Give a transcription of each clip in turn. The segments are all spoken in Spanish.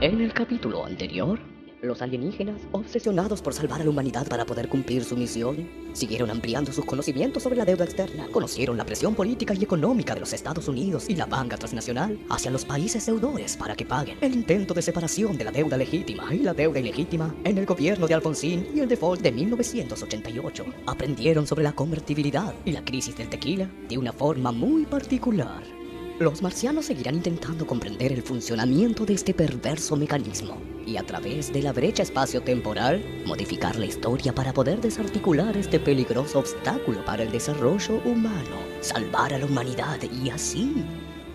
En el capítulo anterior, los alienígenas, obsesionados por salvar a la humanidad para poder cumplir su misión, siguieron ampliando sus conocimientos sobre la deuda externa. Conocieron la presión política y económica de los Estados Unidos y la banca transnacional hacia los países deudores para que paguen. El intento de separación de la deuda legítima y la deuda ilegítima en el gobierno de Alfonsín y el default de 1988. Aprendieron sobre la convertibilidad y la crisis del tequila de una forma muy particular. Los marcianos seguirán intentando comprender el funcionamiento de este perverso mecanismo y a través de la brecha espacio-temporal modificar la historia para poder desarticular este peligroso obstáculo para el desarrollo humano, salvar a la humanidad y así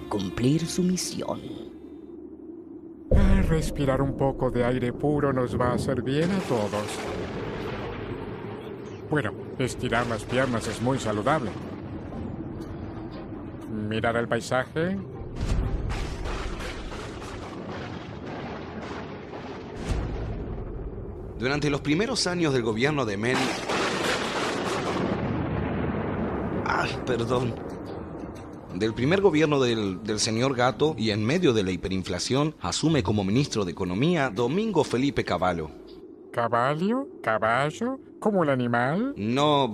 cumplir su misión. Respirar un poco de aire puro nos va a hacer bien a todos. Bueno, estirar las piernas es muy saludable. Mirar el paisaje. Durante los primeros años del gobierno de Menem... Del primer gobierno del señor Gato y en medio de la hiperinflación, asume como ministro de Economía Domingo Felipe Cavallo. ¿Caballo? ¿Caballo? ¿Como el animal? No,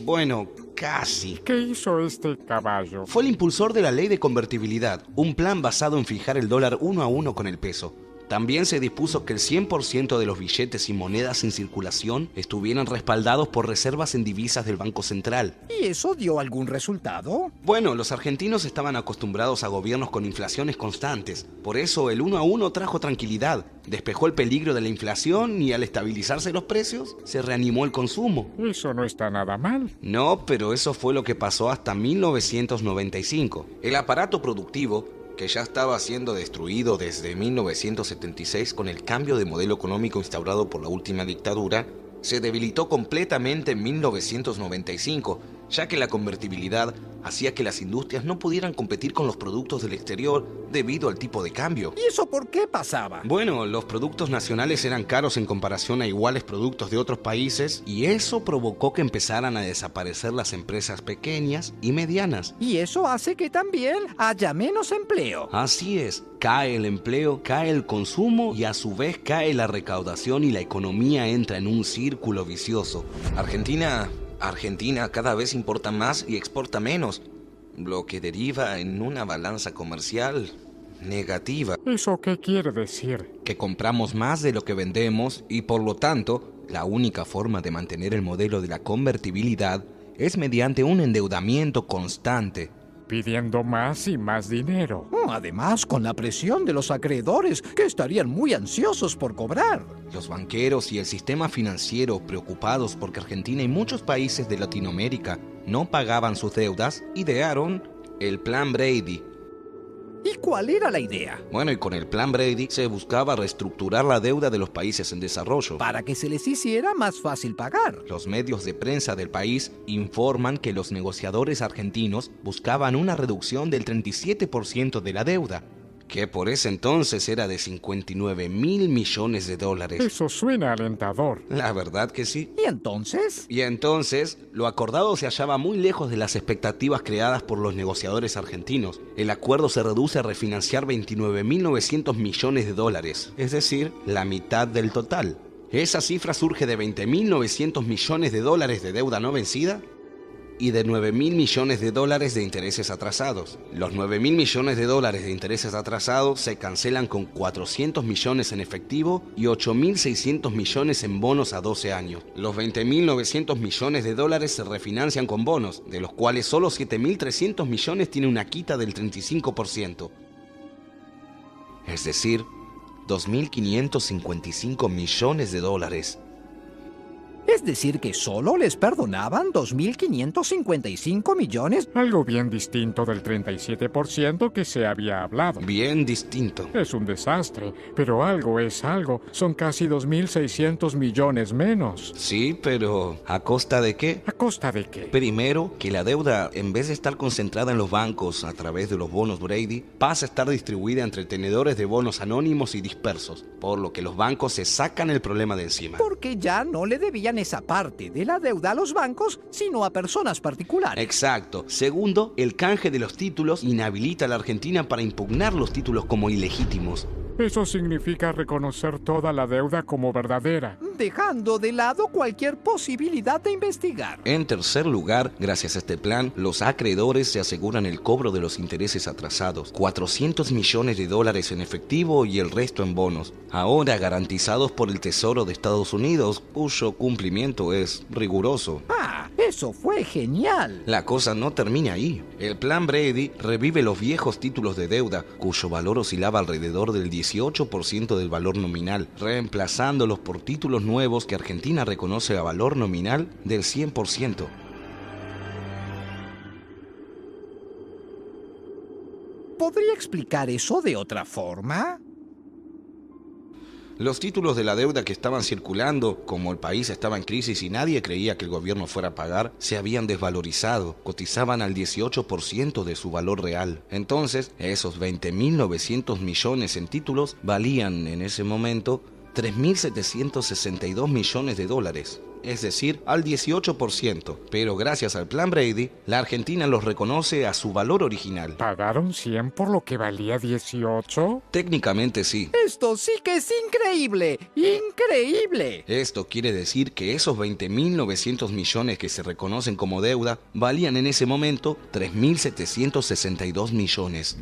bueno, casi. ¿Qué hizo este caballo? Fue el impulsor de la ley de convertibilidad, un plan basado en fijar el dólar 1 a 1 con el peso. También se dispuso que el 100% de los billetes y monedas en circulación estuvieran respaldados por reservas en divisas del Banco Central. ¿Y eso dio algún resultado? Bueno, los argentinos estaban acostumbrados a gobiernos con inflaciones constantes. Por eso el 1 a 1 trajo tranquilidad, despejó el peligro de la inflación y al estabilizarse los precios, se reanimó el consumo. Eso no está nada mal. No, pero eso fue lo que pasó hasta 1995. El aparato productivo, que ya estaba siendo destruido desde 1976 con el cambio de modelo económico instaurado por la última dictadura, se debilitó completamente en 1995, ya que la convertibilidad hacía que las industrias no pudieran competir con los productos del exterior debido al tipo de cambio. ¿Y eso por qué pasaba? Bueno, los productos nacionales eran caros en comparación a iguales productos de otros países y eso provocó que empezaran a desaparecer las empresas pequeñas y medianas. Y eso hace que también haya menos empleo. Así es, cae el empleo, cae el consumo y a su vez cae la recaudación y la economía entra en un círculo vicioso. Argentina cada vez importa más y exporta menos, lo que deriva en una balanza comercial negativa. ¿Eso qué quiere decir? Que compramos más de lo que vendemos y por lo tanto, la única forma de mantener el modelo de la convertibilidad es mediante un endeudamiento constante. Pidiendo más y más dinero. Además, con la presión de los acreedores, que estarían muy ansiosos por cobrar. Los banqueros y el sistema financiero, preocupados porque Argentina y muchos países de Latinoamérica no pagaban sus deudas, idearon el Plan Brady. ¿Y cuál era la idea? Bueno, y con el Plan Brady se buscaba reestructurar la deuda de los países en desarrollo. Para que se les hiciera más fácil pagar. Los medios de prensa del país informan que los negociadores argentinos buscaban una reducción del 37% de la deuda, que por ese entonces era de 59.000 millones de dólares. Eso suena alentador. La verdad que sí. ¿Y entonces? Y entonces, lo acordado se hallaba muy lejos de las expectativas creadas por los negociadores argentinos. El acuerdo se reduce a refinanciar 29.900 millones de dólares, es decir, la mitad del total. Esa cifra surge de 20.900 millones de dólares de deuda no vencida y de 9.000 millones de dólares de intereses atrasados. Los 9.000 millones de dólares de intereses atrasados se cancelan con 400 millones en efectivo y 8.600 millones en bonos a 12 años. Los 20.900 millones de dólares se refinancian con bonos, de los cuales solo 7.300 millones tienen una quita del 35%. Es decir, 2.555 millones de dólares. Es decir, que solo les perdonaban 2.555 millones. Algo bien distinto del 37% que se había hablado. Bien distinto. Es un desastre, pero algo es algo. Son casi 2.600 millones menos. Sí, pero ¿a costa de qué? ¿A costa de qué? Primero, que la deuda, en vez de estar concentrada en los bancos a través de los bonos Brady, pasa a estar distribuida entre tenedores de bonos anónimos y dispersos, por lo que los bancos se sacan el problema de encima. Porque ya no le debían esa parte de la deuda a los bancos, sino a personas particulares. Exacto. Segundo, el canje de los títulos inhabilita a la Argentina para impugnar los títulos como ilegítimos. Eso significa reconocer toda la deuda como verdadera. dejando de lado cualquier posibilidad de investigar. En tercer lugar, gracias a este plan, los acreedores se aseguran el cobro de los intereses atrasados, 400 millones de dólares en efectivo y el resto en bonos, ahora garantizados por el Tesoro de Estados Unidos, cuyo cumplimiento es riguroso. ¡Ah! ¡Eso fue genial! La cosa no termina ahí. El plan Brady revive los viejos títulos de deuda, cuyo valor oscilaba alrededor del 18% del valor nominal, reemplazándolos por títulos nuevos que Argentina reconoce a valor nominal del 100%. ¿Podría explicar eso de otra forma? Los títulos de la deuda que estaban circulando, como el país estaba en crisis y nadie creía que el gobierno fuera a pagar, se habían desvalorizado, cotizaban al 18% de su valor real. Entonces, esos 20.900 millones en títulos valían en ese momento 3.762 millones de dólares. Es decir, al 18%, pero gracias al plan Brady, la Argentina los reconoce a su valor original. ¿Pagaron 100 por lo que valía 18? Técnicamente sí. Esto sí que es increíble, increíble. Esto quiere decir que esos 20.900 millones que se reconocen como deuda valían en ese momento 3.762 millones.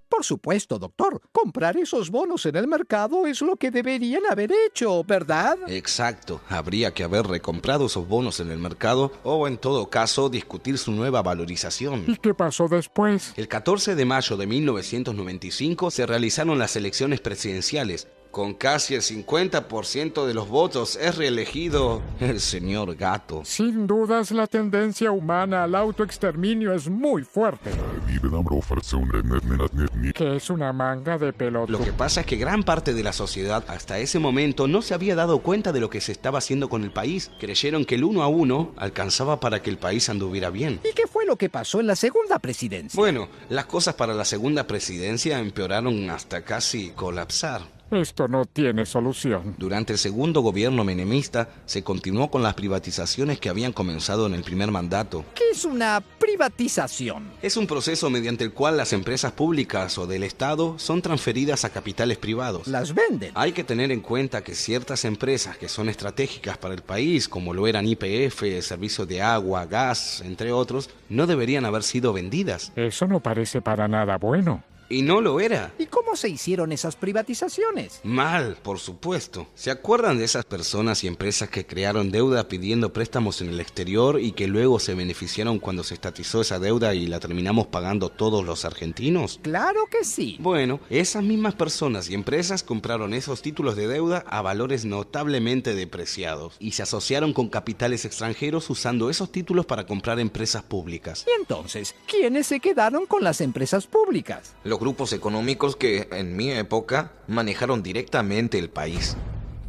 Por supuesto, doctor. Comprar esos bonos en el mercado es lo que deberían haber hecho, ¿verdad? Exacto. Habría que haber recomprado esos bonos en el mercado o, en todo caso, discutir su nueva valorización. ¿Y qué pasó después? El 14 de mayo de 1995 se realizaron las elecciones presidenciales. Con casi el 50% de los votos es reelegido el señor Gato. Sin dudas, la tendencia humana al autoexterminio es muy fuerte. ¿Qué es una manga de pelota? Lo que pasa es que gran parte de la sociedad hasta ese momento no se había dado cuenta de lo que se estaba haciendo con el país. Creyeron que el 1 a 1 alcanzaba para que el país anduviera bien. ¿Y qué fue lo que pasó en la segunda presidencia? Bueno, las cosas para la segunda presidencia empeoraron hasta casi colapsar. Esto no tiene solución. Durante el segundo gobierno menemista se continuó con las privatizaciones que habían comenzado en el primer mandato. ¿Qué es una privatización? Es un proceso mediante el cual las empresas públicas o del Estado son transferidas a capitales privados. Las venden. Hay que tener en cuenta que ciertas empresas que son estratégicas para el país, como lo eran YPF, servicios de agua, gas, entre otros, no deberían haber sido vendidas. Eso no parece para nada bueno. Y no lo era. ¿Y cómo se hicieron esas privatizaciones? Mal, por supuesto. ¿Se acuerdan de esas personas y empresas que crearon deuda pidiendo préstamos en el exterior y que luego se beneficiaron cuando se estatizó esa deuda y la terminamos pagando todos los argentinos? Claro que sí. Bueno, esas mismas personas y empresas compraron esos títulos de deuda a valores notablemente depreciados y se asociaron con capitales extranjeros usando esos títulos para comprar empresas públicas. Y entonces, ¿quiénes se quedaron con las empresas públicas? Los grupos económicos que, en mi época, manejaron directamente el país.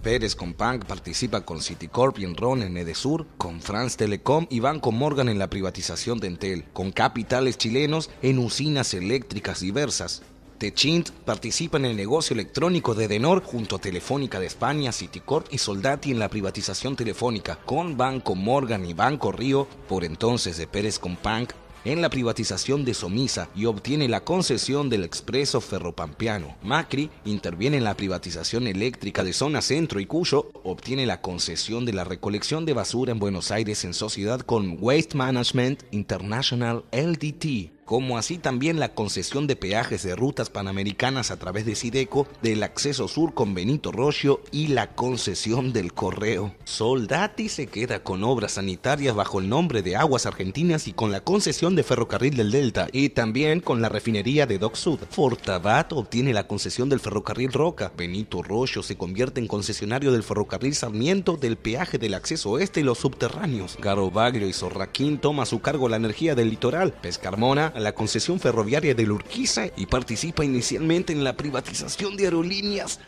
Pérez Companc participa con Citicorp y Enron en Edesur, con France Telecom y Banco Morgan en la privatización de Entel, con capitales chilenos en usinas eléctricas diversas. Techint participa en el negocio electrónico de Edenor junto a Telefónica de España, Citicorp y Soldati en la privatización telefónica, con Banco Morgan y Banco Río, por entonces de Pérez Companc, en la privatización de Somisa y obtiene la concesión del Expreso Ferropampeano. Macri interviene en la privatización eléctrica de Zona Centro y Cuyo obtiene la concesión de la recolección de basura en Buenos Aires en sociedad con Waste Management International Ltd., como así también la concesión de peajes de rutas panamericanas a través de Sideco, del acceso sur con Benito Roggio y la concesión del correo. Soldati se queda con obras sanitarias bajo el nombre de Aguas Argentinas y con la concesión de Ferrocarril del Delta y también con la refinería de Dock Sud. Fortabat obtiene la concesión del Ferrocarril Roca. Benito Roggio se convierte en concesionario del Ferrocarril Sarmiento, del peaje del acceso oeste y los subterráneos. Garobaglio y Sorraquín toma a su cargo la energía del litoral. Pescarmona a la concesión ferroviaria de Urquiza y participa inicialmente en la privatización de aerolíneas,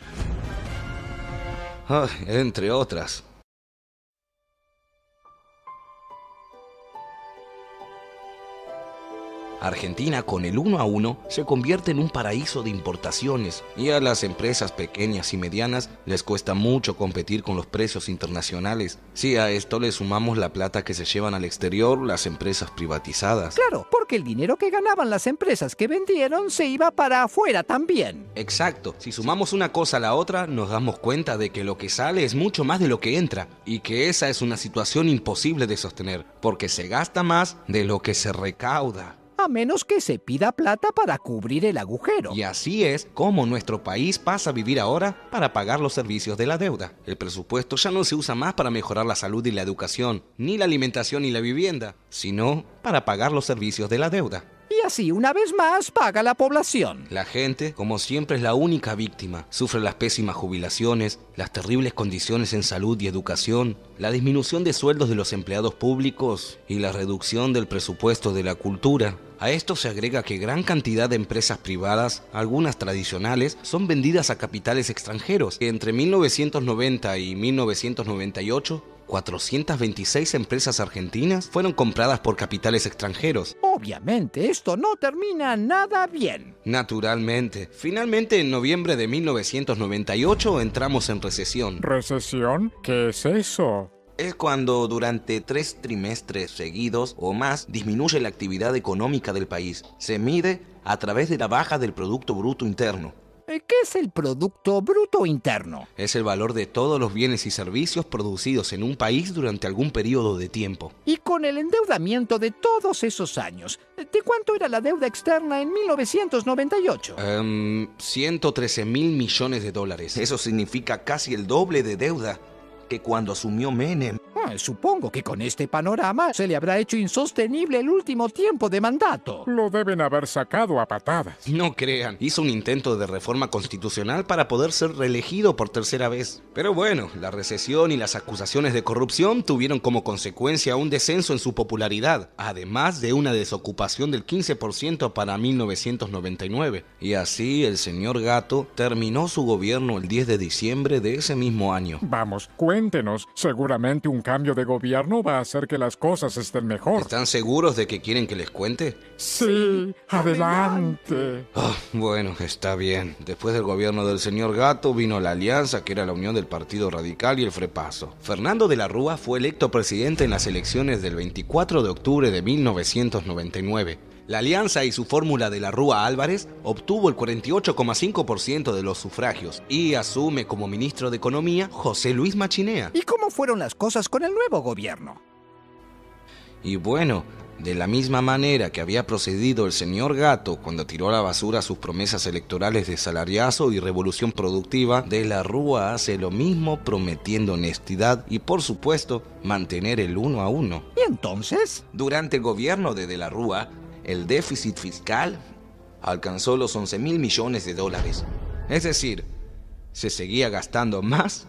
entre otras. Argentina, con el 1 a 1, se convierte en un paraíso de importaciones y a las empresas pequeñas y medianas les cuesta mucho competir con los precios internacionales. Si a esto le sumamos la plata que se llevan al exterior las empresas privatizadas. Claro, porque el dinero que ganaban las empresas que vendieron se iba para afuera también. Exacto. Si sumamos una cosa a la otra, nos damos cuenta de que lo que sale es mucho más de lo que entra y que esa es una situación imposible de sostener, porque se gasta más de lo que se recauda. A menos que se pida plata para cubrir el agujero. Y así es como nuestro país pasa a vivir ahora para pagar los servicios de la deuda. El presupuesto ya no se usa más para mejorar la salud y la educación, ni la alimentación y la vivienda, sino para pagar los servicios de la deuda. Y así, una vez más, paga la población. La gente, como siempre, es la única víctima. Sufre las pésimas jubilaciones, las terribles condiciones en salud y educación, la disminución de sueldos de los empleados públicos y la reducción del presupuesto de la cultura. A esto se agrega que gran cantidad de empresas privadas, algunas tradicionales, son vendidas a capitales extranjeros. Entre 1990 y 1998, 426 empresas argentinas fueron compradas por capitales extranjeros. Obviamente, esto no termina nada bien. Naturalmente. Finalmente, en noviembre de 1998 entramos en recesión. ¿Recesión? ¿Qué es eso? Es cuando durante 3 trimestres seguidos o más disminuye la actividad económica del país. Se mide a través de la baja del Producto Bruto Interno. ¿Qué es el Producto Bruto Interno? Es el valor de todos los bienes y servicios producidos en un país durante algún periodo de tiempo. Y con el endeudamiento de todos esos años, ¿de cuánto era la deuda externa en 1998? 113.000 millones de dólares. Eso significa casi el doble de deuda que cuando asumió Menem. Supongo que con este panorama se le habrá hecho insostenible el último tiempo de mandato. Lo deben haber sacado a patadas. No crean, hizo un intento de reforma constitucional para poder ser reelegido por tercera vez. Pero bueno, la recesión y las acusaciones de corrupción tuvieron como consecuencia un descenso en su popularidad, además de una desocupación del 15% para 1999. Y así el señor Gato terminó su gobierno el 10 de diciembre de ese mismo año. Vamos, cuéntenos. Seguramente un cambio de gobierno va a hacer que las cosas estén mejor. ¿Están seguros de que quieren que les cuente? Sí, adelante. Bueno, está bien. Después del gobierno del señor Gato vino la Alianza, que era la unión del Partido Radical y el Frepaso. Fernando de la Rúa fue electo presidente en las elecciones del 24 de octubre de 1999. La Alianza y su fórmula de la Rúa Álvarez obtuvo el 48,5% de los sufragios y asume como ministro de Economía José Luis Machinea. ¿Y cómo fueron las cosas con el nuevo gobierno? Y bueno, de la misma manera que había procedido el señor Gato cuando tiró a la basura sus promesas electorales de salariazo y revolución productiva, de la Rúa hace lo mismo prometiendo honestidad y, por supuesto, mantener el 1 a 1. ¿Y entonces? Durante el gobierno de la Rúa, el déficit fiscal alcanzó los 11.000 millones de dólares. Es decir, se seguía gastando más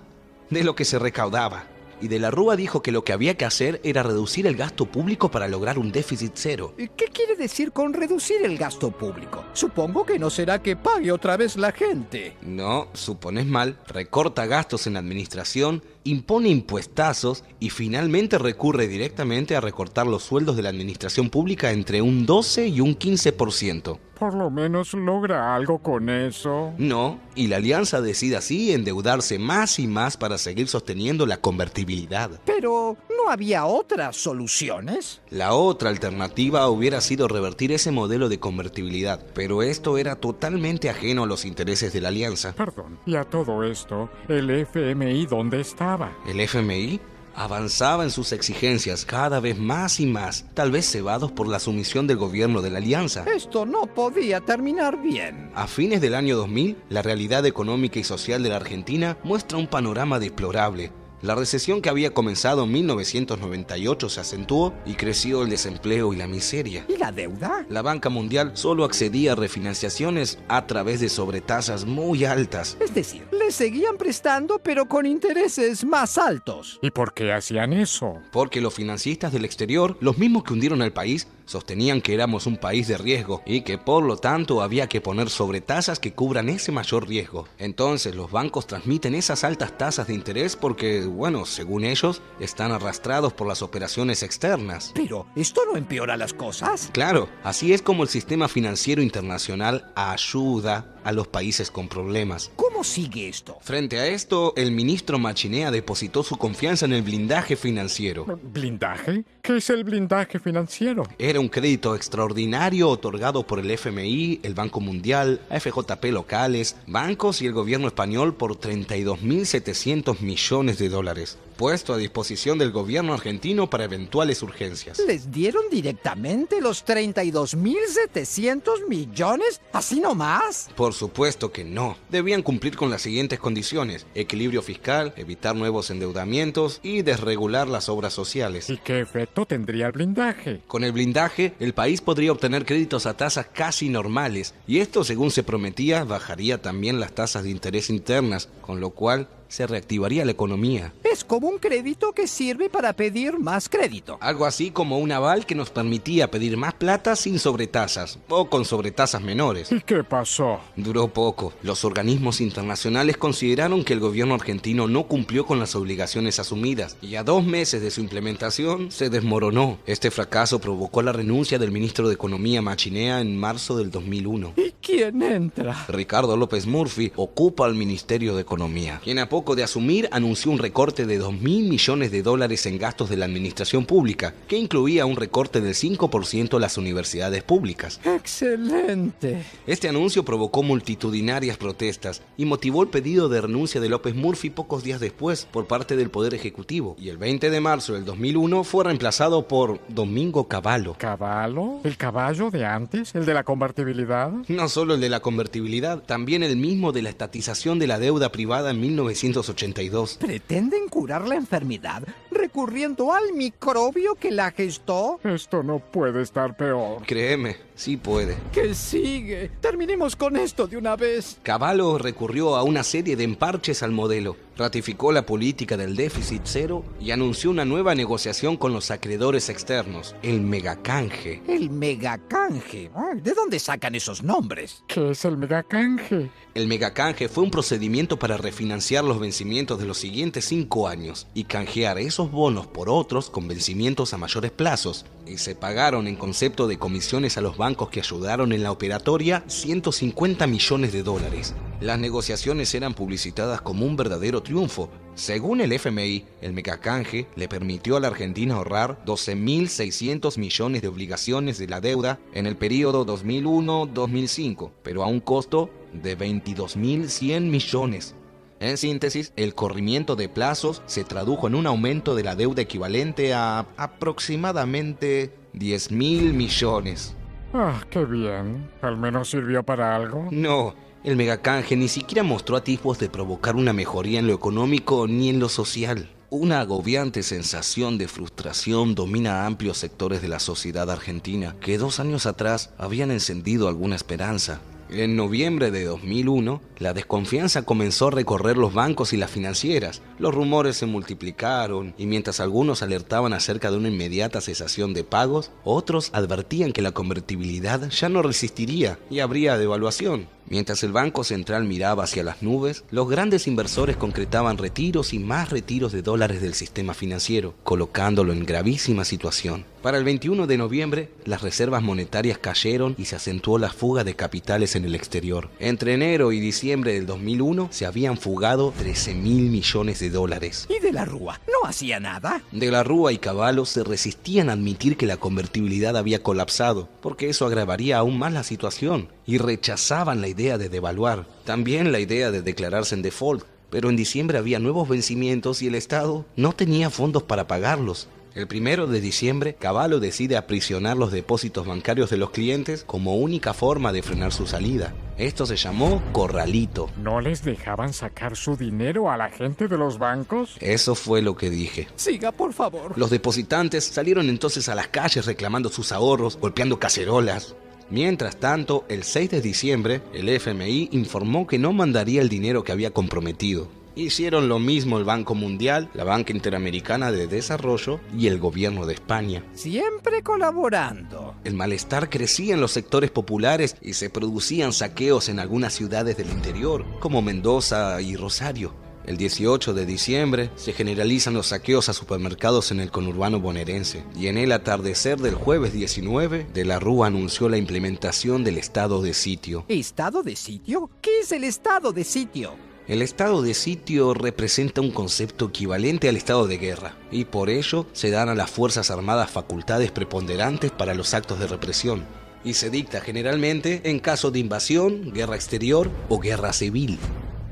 de lo que se recaudaba. Y de la Rúa dijo que lo que había que hacer era reducir el gasto público para lograr un déficit cero. ¿Qué quiere decir con reducir el gasto público? Supongo que no será que pague otra vez la gente. No, supones mal. Recorta gastos en la administración, impone impuestazos y finalmente recurre directamente a recortar los sueldos de la administración pública entre un 12 y un 15%. Por lo menos logra algo con eso. No, y la Alianza decide así endeudarse más y más para seguir sosteniendo la convertibilidad. Pero, ¿no había otras soluciones? La otra alternativa hubiera sido revertir ese modelo de convertibilidad, pero esto era totalmente ajeno a los intereses de la Alianza. Perdón, y a todo esto, ¿el FMI dónde estaba? ¿El FMI? Avanzaba en sus exigencias cada vez más y más, tal vez cebados por la sumisión del gobierno de la Alianza. Esto no podía terminar bien. A fines del año 2000, la realidad económica y social de la Argentina muestra un panorama deplorable. La recesión que había comenzado en 1998 se acentuó y creció el desempleo y la miseria. ¿Y la deuda? La banca mundial solo accedía a refinanciaciones a través de sobretasas muy altas. Es decir, le seguían prestando pero con intereses más altos. ¿Y por qué hacían eso? Porque los financistas del exterior, los mismos que hundieron al país, sostenían que éramos un país de riesgo y que por lo tanto había que poner sobretasas que cubran ese mayor riesgo. Entonces los bancos transmiten esas altas tasas de interés porque bueno, según ellos, están arrastrados por las operaciones externas. Pero, ¿esto no empeora las cosas? Claro, así es como el sistema financiero internacional ayuda a los países con problemas. ¿Cómo sigue esto? Frente a esto, el ministro Machinea depositó su confianza en el blindaje financiero. ¿Blindaje? ¿Qué es el blindaje financiero? Era un crédito extraordinario otorgado por el FMI, el Banco Mundial, AFJP locales, bancos y el gobierno español por 32.700 millones de dólares, puesto a disposición del gobierno argentino para eventuales urgencias. ¿Les dieron directamente los 32.700 millones? ¿Así nomás? Por supuesto que no. Debían cumplir con las siguientes condiciones: equilibrio fiscal, evitar nuevos endeudamientos y desregular las obras sociales. ¿Y qué efecto tendría el blindaje? Con el blindaje, el país podría obtener créditos a tasas casi normales, y esto, según se prometía, bajaría también las tasas de interés internas, con lo cual se reactivaría la economía. Es como un crédito que sirve para pedir más crédito. Algo así como un aval que nos permitía pedir más plata sin sobretasas, o con sobretasas menores. ¿Y qué pasó? Duró poco. Los organismos internacionales consideraron que el gobierno argentino no cumplió con las obligaciones asumidas, y a 2 meses de su implementación se desmoronó. Este fracaso provocó la renuncia del ministro de Economía Machinea en marzo del 2001. ¿Y quién entra? Ricardo López Murphy ocupa el Ministerio de Economía, quien a poco de asumir anunció un recorte de 2.000 millones de dólares en gastos de la administración pública, que incluía un recorte del 5% a las universidades públicas. ¡Excelente! Este anuncio provocó multitudinarias protestas y motivó el pedido de renuncia de López Murphy pocos días después por parte del Poder Ejecutivo, y el 20 de marzo del 2001 fue reemplazado por Domingo Cavallo. ¿Caballo? ¿El caballo de antes? ¿El de la convertibilidad? No solo el de la convertibilidad, también el mismo de la estatización de la deuda privada en 1982. ¿Pretenden curar la enfermedad recurriendo al microbio que la gestó? Esto no puede estar peor. Créeme, sí puede. ¿Qué sigue? Terminemos con esto de una vez. Cavallo recurrió a una serie de emparches al modelo, ratificó la política del déficit cero y anunció una nueva negociación con los acreedores externos, el megacanje. El megacanje. ¿De dónde sacan esos nombres? ¿Qué es el megacanje? El megacanje fue un procedimiento para refinanciar los vencimientos de los siguientes 5 años y canjear esos bonos por otros con vencimientos a mayores plazos. Y se pagaron en concepto de comisiones a los bancos que ayudaron en la operatoria 150 millones de dólares. Las negociaciones eran publicitadas como un verdadero triunfo. Según el FMI, el megacanje le permitió a la Argentina ahorrar 12.600 millones de obligaciones de la deuda en el periodo 2001-2005, pero a un costo de 22.100 millones. En síntesis, el corrimiento de plazos se tradujo en un aumento de la deuda equivalente a aproximadamente 10.000 millones. Ah, qué bien. ¿Al menos sirvió para algo? No, el megacanje ni siquiera mostró atisbos de provocar una mejoría en lo económico ni en lo social. Una agobiante sensación de frustración domina a amplios sectores de la sociedad argentina, que 2 años atrás habían encendido alguna esperanza. En noviembre de 2001, la desconfianza comenzó a recorrer los bancos y las financieras. Los rumores se multiplicaron y mientras algunos alertaban acerca de una inmediata cesación de pagos, otros advertían que la convertibilidad ya no resistiría y habría devaluación. Mientras el Banco Central miraba hacia las nubes, los grandes inversores concretaban retiros y más retiros de dólares del sistema financiero, colocándolo en gravísima situación. Para el 21 de noviembre, las reservas monetarias cayeron y se acentuó la fuga de capitales en el exterior. Entre enero y diciembre del 2001 se habían fugado 13.000 millones de dólares. ¿Y de la Rúa? ¿No hacía nada? De la Rúa y Cavallo se resistían a admitir que la convertibilidad había colapsado, porque eso agravaría aún más la situación, y rechazaban la idea de devaluar, también la idea de declararse en default, pero en diciembre había nuevos vencimientos y el Estado no tenía fondos para pagarlos. El 1 de diciembre, Cavallo decide aprisionar los depósitos bancarios de los clientes como única forma de frenar su salida. Esto se llamó corralito. ¿No les dejaban sacar su dinero a la gente de los bancos? Eso fue lo que dije. Siga, por favor. Los depositantes salieron entonces a las calles reclamando sus ahorros, golpeando cacerolas. Mientras tanto, el 6 de diciembre, el FMI informó que no mandaría el dinero que había comprometido. Hicieron lo mismo el Banco Mundial, la Banca Interamericana de Desarrollo y el gobierno de España. Siempre colaborando. El malestar crecía en los sectores populares y se producían saqueos en algunas ciudades del interior, como Mendoza y Rosario. El 18 de diciembre se generalizan los saqueos a supermercados en el conurbano bonaerense y en el atardecer del jueves 19, De la Rúa anunció la implementación del estado de sitio. ¿Estado de sitio? ¿Qué es el estado de sitio? El estado de sitio representa un concepto equivalente al estado de guerra y por ello se dan a las Fuerzas Armadas facultades preponderantes para los actos de represión y se dicta generalmente en caso de invasión, guerra exterior o guerra civil.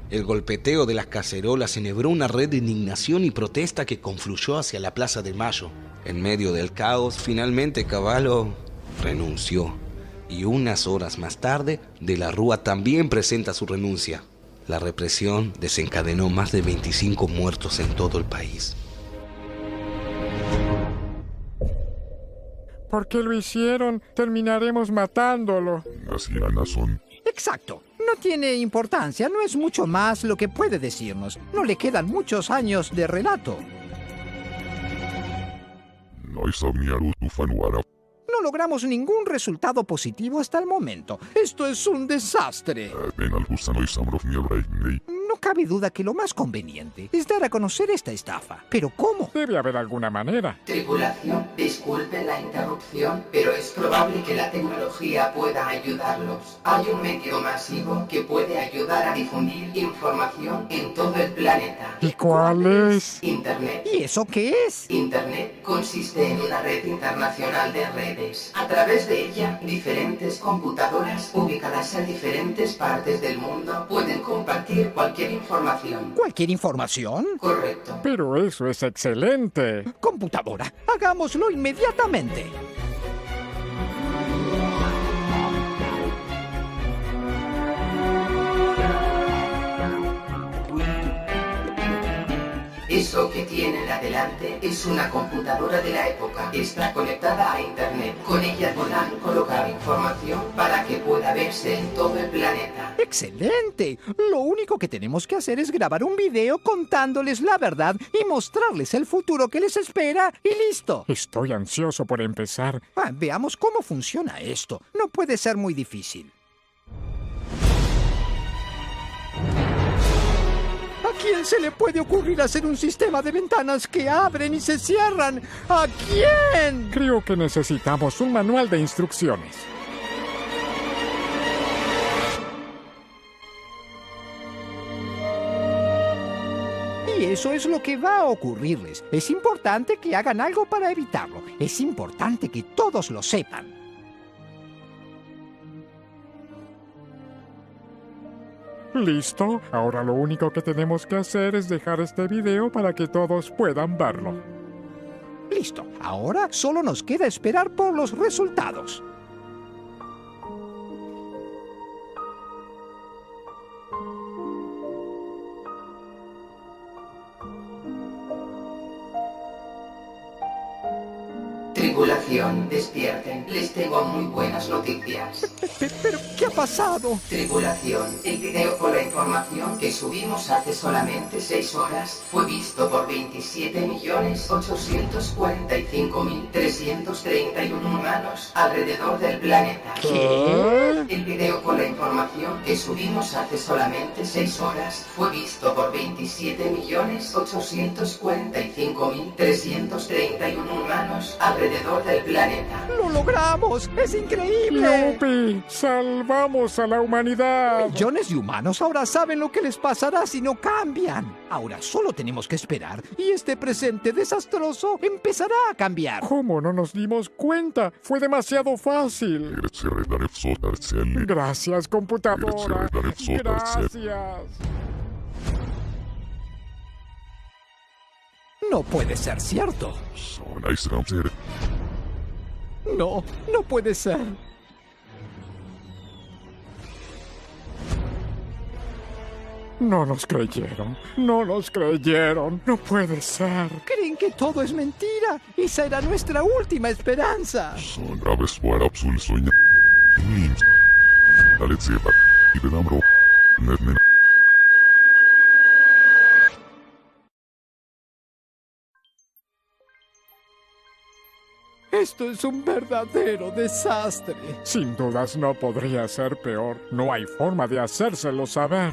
El golpeteo de las cacerolas enhebró una red de indignación y protesta que confluyó hacia la Plaza de Mayo. En medio del caos, finalmente Cavallo renunció y unas horas más tarde, De la Rúa también presenta su renuncia. La represión desencadenó más de 25 muertos en todo el país. ¿Por qué lo hicieron? Terminaremos matándolo. Exacto. No tiene importancia, no es mucho más lo que puede decirnos. No le quedan muchos años de relato. No logramos ningún resultado positivo hasta el momento. Esto es un desastre. No cabe duda que lo más conveniente es dar a conocer esta estafa. ¿Pero cómo? Debe haber alguna manera. Tripulación, disculpen la interrupción, pero es probable que la tecnología pueda ayudarlos. Hay un medio masivo que puede ayudar a difundir información en todo el planeta. ¿Y cuál es? Internet. ¿Y eso qué es? Internet consiste en una red internacional de redes. A través de ella, diferentes computadoras ubicadas en diferentes partes del mundo pueden compartir cualquier información. ¿Cualquier información? Correcto. Pero eso es excelente. Computadora, hagámoslo inmediatamente. Eso que tienen adelante es una computadora de la época. Está conectada a Internet. Con ella podrán colocar información para que pueda verse en todo el planeta. ¡Excelente! Lo único que tenemos que hacer es grabar un video contándoles la verdad y mostrarles el futuro que les espera y listo. Estoy ansioso por empezar. Veamos cómo funciona esto. No puede ser muy difícil. ¿A quién se le puede ocurrir hacer un sistema de ventanas que abren y se cierran? ¿A quién? Creo que necesitamos un manual de instrucciones. Y eso es lo que va a ocurrirles. Es importante que hagan algo para evitarlo. Es importante que todos lo sepan. ¿Listo? Ahora lo único que tenemos que hacer es dejar este video para que todos puedan verlo. Listo. Ahora solo nos queda esperar por los resultados. Tripulación, despierten. Les tengo muy buenas noticias. ¿Pero qué ha pasado? Tripulación, el video con la información que subimos hace solamente 6 horas fue visto por 27.845.331 humanos alrededor del planeta. ¿Qué? El video con la información que subimos hace solamente 6 horas fue visto por 27.845.331 humanos alrededor del planeta. ¡Lo logramos! ¡Es increíble! ¡Yupi! ¡Salvamos a la humanidad! Millones de humanos ahora saben lo que les pasará si no cambian. Ahora solo tenemos que esperar y este presente desastroso empezará a cambiar. ¿Cómo no nos dimos cuenta? Fue demasiado fácil. Gracias, computadora. Gracias. No puede ser cierto. No, no puede ser. No nos creyeron. No nos creyeron. No puede ser. Creen que todo es mentira. Esa era nuestra última esperanza. Esto es un verdadero desastre. Sin dudas no podría ser peor. No hay forma de hacérselo saber.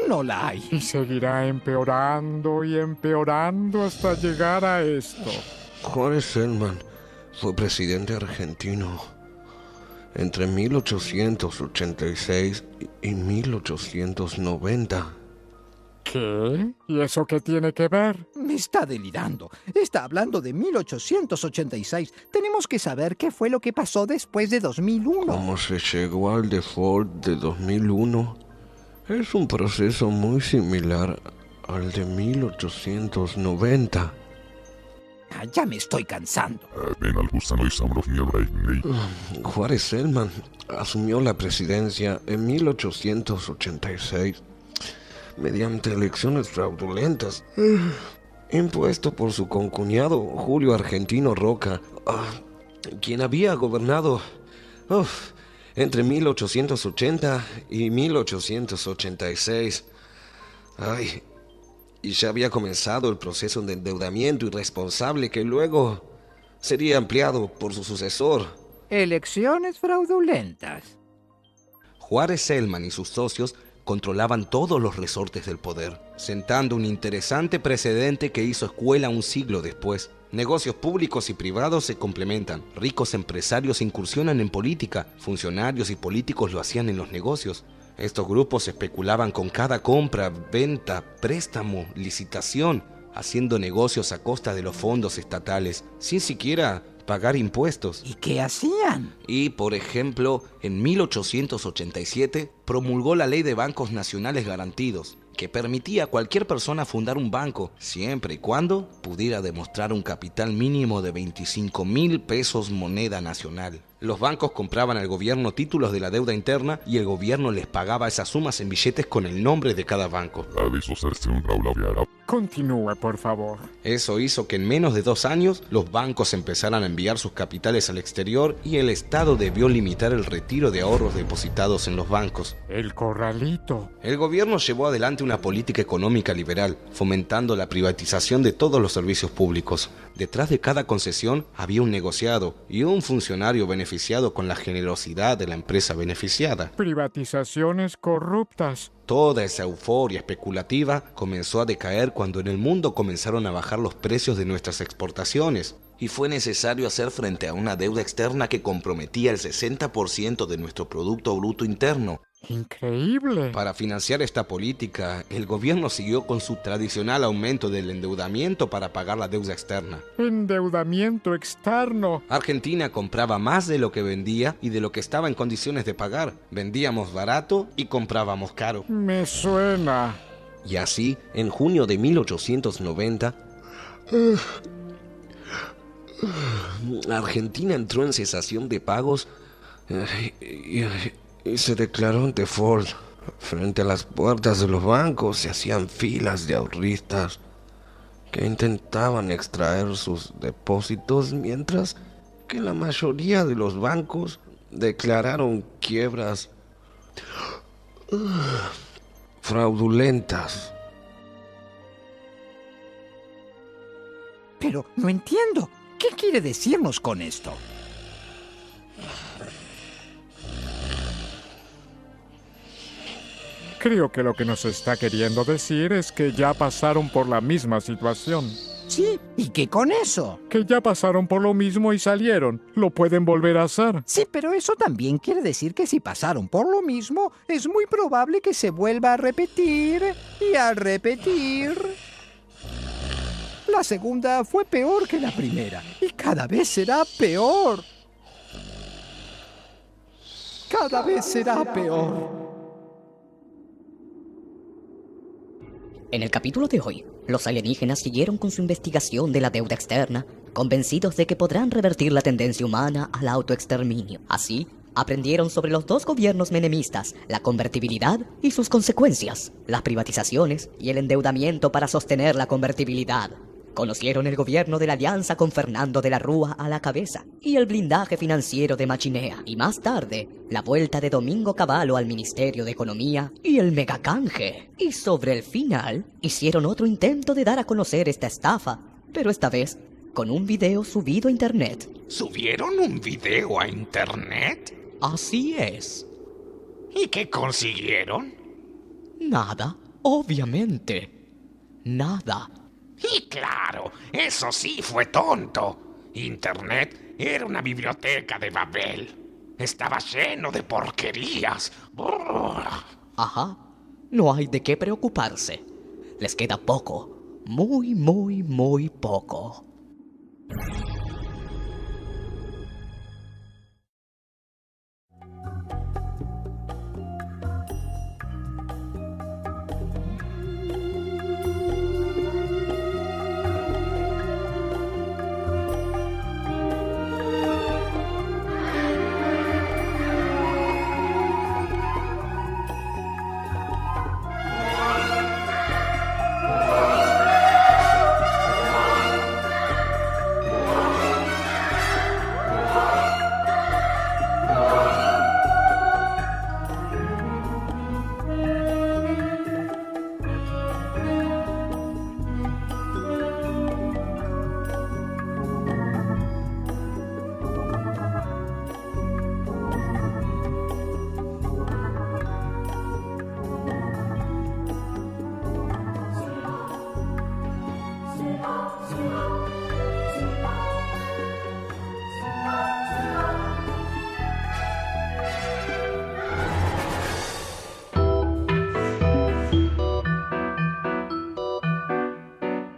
No la hay. Y seguirá empeorando y empeorando hasta llegar a esto. Juárez Selman fue presidente argentino entre 1886 y 1890. ¿Qué? ¿Y eso qué tiene que ver? Me está delirando. Está hablando de 1886. Tenemos que saber qué fue lo que pasó después de 2001. ¿Cómo se llegó al default de 2001? Es un proceso muy similar al de 1890. Ya me estoy cansando. Juárez Selman asumió la presidencia en 1886 mediante elecciones fraudulentas, impuesto por su concuñado Julio Argentino Roca, quien había gobernado entre 1880 y 1886. Y ya había comenzado el proceso de endeudamiento irresponsable que luego sería ampliado por su sucesor. Elecciones fraudulentas. Juárez Selman y sus socios controlaban todos los resortes del poder, sentando un interesante precedente que hizo escuela un siglo después. Negocios públicos y privados se complementan. Ricos empresarios incursionan en política. Funcionarios y políticos lo hacían en los negocios. Estos grupos especulaban con cada compra, venta, préstamo, licitación, haciendo negocios a costa de los fondos estatales, sin siquiera pagar impuestos. ¿Y qué hacían? Y, por ejemplo, en 1887 promulgó la Ley de Bancos Nacionales Garantidos, que permitía a cualquier persona fundar un banco, siempre y cuando pudiera demostrar un capital mínimo de 25.000 pesos moneda nacional. Los bancos compraban al gobierno títulos de la deuda interna y el gobierno les pagaba esas sumas en billetes con el nombre de cada banco. Continúe, por favor. Eso hizo que en menos de 2 años los bancos empezaran a enviar sus capitales al exterior y el Estado debió limitar el retiro de ahorros depositados en los bancos. El corralito. El gobierno llevó adelante una política económica liberal, fomentando la privatización de todos los servicios públicos. Detrás de cada concesión había un negociado y un funcionario beneficiado con la generosidad de la empresa beneficiada. Privatizaciones corruptas. Toda esa euforia especulativa comenzó a decaer cuando en el mundo comenzaron a bajar los precios de nuestras exportaciones. Y fue necesario hacer frente a una deuda externa que comprometía el 60% de nuestro Producto Bruto Interno. ¡Increíble! Para financiar esta política, el gobierno siguió con su tradicional aumento del endeudamiento para pagar la deuda externa. Endeudamiento externo. Argentina compraba más de lo que vendía y de lo que estaba en condiciones de pagar. Vendíamos barato y comprábamos caro. Me suena. Y así, en junio de 1890, Argentina entró en cesación de pagos y se declaró en default. Frente a las puertas de los bancos se hacían filas de ahorristas que intentaban extraer sus depósitos, mientras que la mayoría de los bancos declararon quiebras fraudulentas. Pero no entiendo. ¿Qué quiere decirnos con esto? Creo que lo que nos está queriendo decir es que ya pasaron por la misma situación. Sí, ¿y qué con eso? Que ya pasaron por lo mismo y salieron. Lo pueden volver a hacer. Sí, pero eso también quiere decir que si pasaron por lo mismo, es muy probable que se vuelva a repetir y a repetir. La segunda fue peor que la primera y cada vez será peor. Cada vez será peor. En el capítulo de hoy, los alienígenas siguieron con su investigación de la deuda externa, convencidos de que podrán revertir la tendencia humana al autoexterminio. Así, aprendieron sobre los 2 gobiernos menemistas, la convertibilidad y sus consecuencias, las privatizaciones y el endeudamiento para sostener la convertibilidad. Conocieron el gobierno de la alianza con Fernando de la Rúa a la cabeza y el blindaje financiero de Machinea. Y más tarde, la vuelta de Domingo Cavallo al Ministerio de Economía y el megacanje. Y sobre el final, hicieron otro intento de dar a conocer esta estafa, pero esta vez con un video subido a internet. ¿Subieron un video a internet? Así es. ¿Y qué consiguieron? Nada, obviamente. Nada. Y claro, eso sí fue tonto. Internet era una biblioteca de Babel. Estaba lleno de porquerías. Brrr. Ajá. No hay de qué preocuparse. Les queda poco. Muy, muy, muy poco.